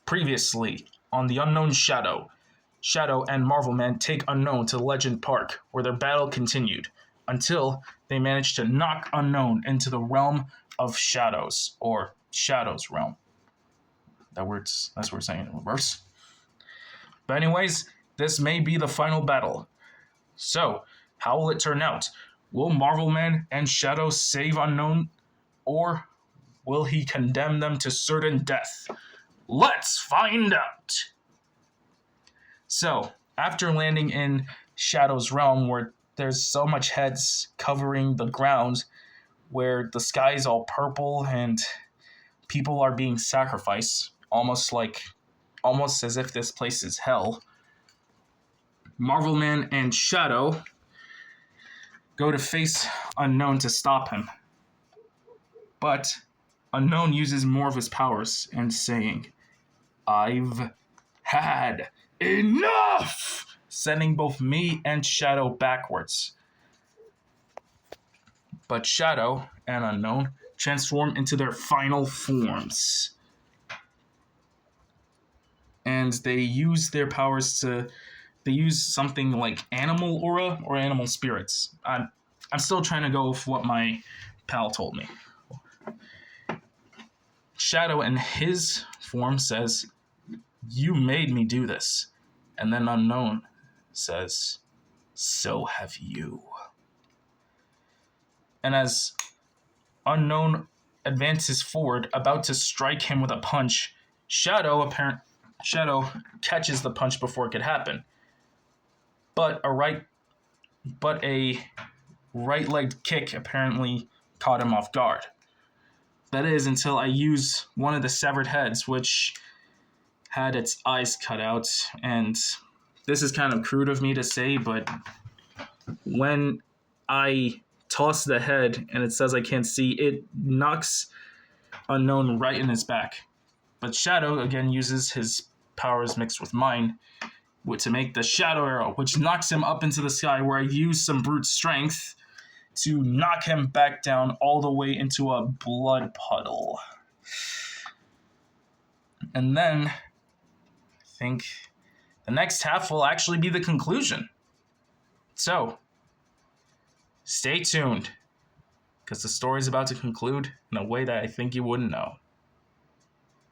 Previously, on the Unknown Shadow, Shadow and Marvelman take Unknown to Legend Park, where their battle continued, until they managed to knock Unknown into the realm of shadows, or Shadow's realm. That's what we're saying in reverse. But anyways, this may be the final battle. So, how will it turn out? Will Marvelman and Shadow save Unknown, or will he condemn them to certain death? Let's find out! So, after landing in Shadow's realm, where there's so much heads covering the ground, where the sky is all purple and people are being sacrificed, almost as if this place is hell, Marvelman and Shadow go to face Unknown to stop him. But Unknown uses more of his powers and saying, "I've had enough!" sending both me and Shadow backwards. But Shadow and Unknown transform into their final forms. And they use their powers they use something like animal aura or animal spirits. I'm still trying to go with what my pal told me. Shadow in his form says, "You made me do this." And then Unknown says, "So have you." And as Unknown advances forward, about to strike him with a punch, Shadow catches the punch before it could happen. But a right-legged kick apparently caught him off guard. That is, until I use one of the severed heads, which had its eyes cut out. And this is kind of crude of me to say, but when I toss the head and it says I can't see, it knocks Unknown right in his back. But Shadow, again, uses his powers mixed with mine to make the Shadow Arrow, which knocks him up into the sky, where I use some brute strength to knock him back down all the way into a blood puddle. And then I think the next half will actually be the conclusion. So, stay tuned, because the story is about to conclude in a way that I think you wouldn't know.